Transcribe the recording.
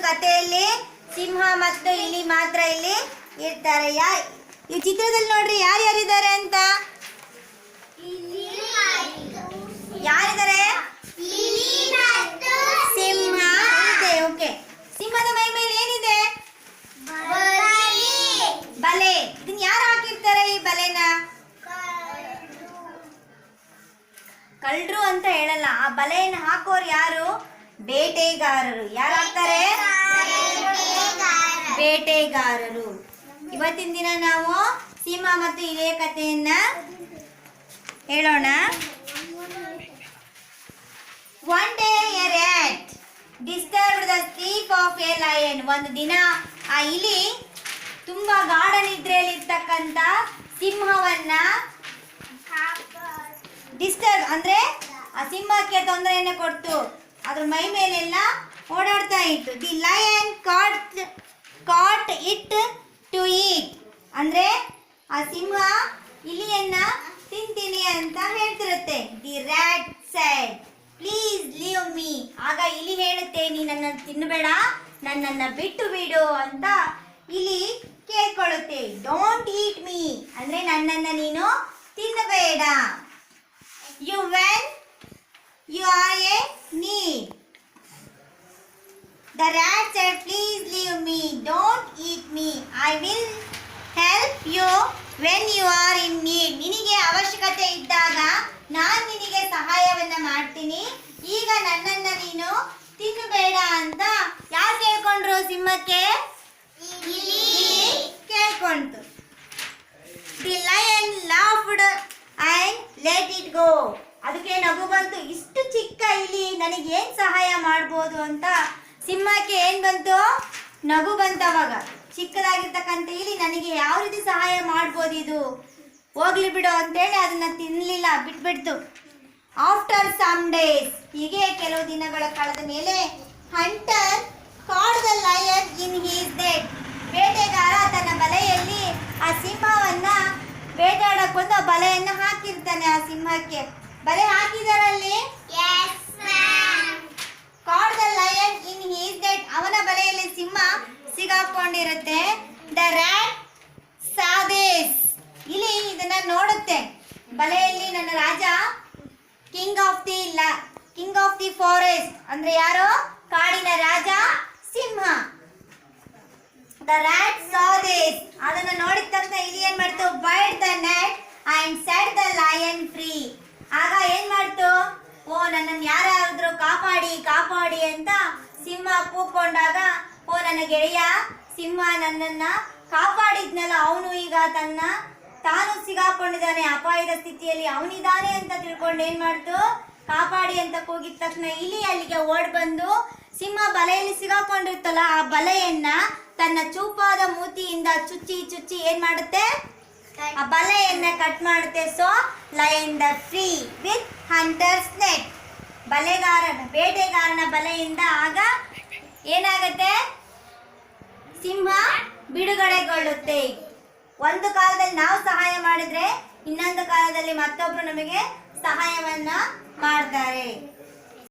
ಕಥೆಯಲ್ಲಿ ಸಿಂಹ ಮತ್ತು ಇಲಿ ಮಾತ್ರ ಇಲ್ಲಿ ಇರ್ತಾರೆ. ಈ ಚಿತ್ರದಲ್ಲಿ ನೋಡ್ರಿ ಯಾರ್ಯಾರಿದ್ದಾರೆ ಅಂತ. ಯಾರಿದ್ದಾರೆ? ಸಿಂಹ ಇದೆ. ಓಕೆ, ಸಿಂಹದ ಮೈ ಮೇಲೆ ಏನಿದೆ? ಬಲೆ. ಇದನ್ನ ಯಾರು ಹಾಕಿರ್ತಾರೆ ಈ ಬಲೆನ? ಕಳ್ಳರು ಅಂತ ಹೇಳಲ್ಲ. ಆ ಬಲೆಯನ್ನು ಹಾಕೋರು ಯಾರು? ಬೇಟೆಗಾರರು. ಯಾರು ಹಾಕ್ತಾರೆ? ಬೇಟೆಗಾರರು. ಇವತ್ತಿನ ದಿನ ನಾವು ಸಿಂಹ ಮತ್ತು ಇಲಿಯ ಕಥೆಯನ್ನ ಹೇಳೋಣ. One day a rat disturbed the sleep of a lion. ಒಂದು ದಿನ ಆ ಇಲಿ ತುಂಬಾ ಗಾಢ ನಿದ್ರೆಯಲ್ಲಿ ಇರ್ತಕ್ಕಂತ ಸಿಂಹವನ್ನ ಡಿಸ್ಟರ್ಬ್ ಅಂದ್ರೆ ಆ ಸಿಂಹಕ್ಕೆ ತೊಂದರೆಯನ್ನು ಕೊಡ್ತು. ಅದ್ರ ಮೈ ಮೇಲೆಲ್ಲ ಓಡಾಡ್ತಾ ಇತ್ತು. The lion caught it to eat. ಅಂದ್ರೆ ಆ ಸಿಂಹ ಇಲಿಯನ್ನ ತಿಂತೀನಿ ಅಂತ ಹೇಳ್ತಿರುತ್ತೆ. The rat said please leave me. ಆಗ ಇಲಿ ಹೇಳುತ್ತೆ, ನೀ ನನ್ನನ್ನು ತಿನ್ನಬೇಡ, ನನ್ನನ್ನು ಬಿಟ್ಟು ಬಿಡು ಅಂತ ಇಲಿ ಕೇಳ್ಕೊಳ್ಳುತ್ತೆ. ಡೋಂಟ್ ಈಟ್ ಮೀ ಅಂದ್ರೆ ನನ್ನನ್ನು ನೀನು ತಿನ್ನಬೇಡ. You when you are a need. The rat said, please leave me, don't eat me. I will help you when you are in need. ನಿನಗೆ ಅವಶ್ಯಕತೆ ಇದ್ದಾಗ ನಾನು ನಿನಗೆ ಸಹಾಯವನ್ನ ಮಾಡ್ತೀನಿ. ಈಗ ನನ್ನನ್ನು ನೀನು ತಿನ್ನಬೇಡ ಅಂತ ಯಾರು ಕೇಳ್ಕೊಂಡ್ರು? ಸಿಂಹಕ್ಕೆ ಕೇಳ್ಕೊಂತು. The lion laughed and let it go. ಅದಕ್ಕೆ ನಗು ಬಂತು. ಇಷ್ಟು ಚಿಕ್ಕ ಇಲಿ ನನಗೆ ಏನ್ ಸಹಾಯ ಮಾಡ್ಬೋದು ಅಂತ ಸಿಂಹಕ್ಕೆ ಏನ್ ಬಂತು? ನಗು ಬಂತು. ಅವಾಗ ಚಿಕ್ಕದಾಗಿರ್ತಕ್ಕಂಥ ಇಲಿ ನನಗೆ ಯಾವ ರೀತಿ ಸಹಾಯ ಮಾಡ್ಬೋದು, ಇದು ಹೋಗ್ಲಿ ಬಿಡು ಅಂತೇಳಿ ಅದನ್ನ ತಿನ್ನಲಿಲ್ಲ, ಬಿಟ್ಬಿಡ್ತು. ಆಫ್ಟರ್ ಸಮ್ ಡೇಸ್, ಹೀಗೆ ಕೆಲವು ದಿನಗಳ ಕಳೆದ ಮೇಲೆ, ಹಂಟರ್ ಕಾಡ್ the lion in his net. ಬೇಟೆಗಾರ ತನ್ನ ಬಲೆಯಲ್ಲಿ ಆ ಸಿಂಹವನ್ನ ಬೇಟಾಡಕ್ಕೊಂದು ಬಲೆಯನ್ನು ಹಾಕಿರ್ತಾನೆ. ಆ ಸಿಂಹಕ್ಕೆ ಬಲೆ ಹಾಕಿದಾರಲ್ಲಿ caught the lion in his net. ಅವನ ಬಲೆಯಲ್ಲಿ ಸಿಂಹ ಸಿಗಾಕೊಂಡಿರುತ್ತೆ. The rat saw this. ಇಲಿ ಇದನ್ನ ನೋಡುತ್ತೆ. ಬಲೆಯಲ್ಲಿ ನನ್ನ ರಾಜ, ಕಿಂಗ್ ಆಫ್ ದಿ ಫಾರೆಸ್ಟ್ ಅಂದ್ರೆ ಯಾರು? ಕಾಡಿನ ರಾಜ ಸಿಂಹ. The rat saw this. ಅದನ್ನ ನೋಡಿದ ತಕ್ಷಣ ಇಲಿ ಏನ್ ಮಾಡ್ತು? Bite the net and set the lion free. ಆಗ ಏನ್ ಮಾಡ್ತು? ಓ, ನನ್ನನ್ನು ಯಾರಾದ್ರೂ ಕಾಪಾಡಿ ಕಾಪಾಡಿ ಅಂತ ಸಿಂಹ ಕೂಗ್ಕೊಂಡಾಗ, ಓ ನನ್ನ ಗೆಳೆಯ ಸಿಂಹ ನನ್ನನ್ನ ಕಾಪಾಡಿದ್ನಲ್ಲ, ಅವನು ಈಗ ತಾನು ಸಿಗಾಕೊಂಡಿದ್ದಾನೆ, ಅಪಾಯದ ಸ್ಥಿತಿಯಲ್ಲಿ ಅವನಿದ್ದಾನೆ ಅಂತ ತಿಳ್ಕೊಂಡು ಏನ್ ಮಾಡ್ತು? ಕಾಪಾಡಿ ಅಂತ ಕೂಗಿದ ತಕ್ಷಣ ಇಲಿ ಅಲ್ಲಿಗೆ ಓಡ್ ಬಂದು ಸಿಂಹ ಬಲೆಯಲ್ಲಿ ಸಿಗಾಕೊಂಡಿರ್ತಲ್ಲ ಆ ಬಲೆಯನ್ನ ತನ್ನ ಚೂಪಾದ ಮೂತಿಯಿಂದ ಚುಚ್ಚಿ ಏನ್ ಮಾಡುತ್ತೆ? ಆ ಬಲೆಯನ್ನ ಕಟ್ ಮಾಡುತ್ತೆ. So lion the free with hunter's net. ಬೇಟೆಗಾರನ ಬಲೆಯಿಂದ ಆಗ ಏನಾಗುತ್ತೆ? ಸಿಂಹ ಬಿಡುಗಡೆಗೊಳ್ಳುತ್ತೆ. ಒಂದು ಕಾಲದಲ್ಲಿ ನಾವು ಸಹಾಯ ಮಾಡಿದ್ರೆ ಇನ್ನೊಂದು ಕಾಲದಲ್ಲಿ ಮತ್ತೊಬ್ರು ನಮಗೆ ಸಹಾಯವನ್ನ ಮಾಡ್ತಾರೆ.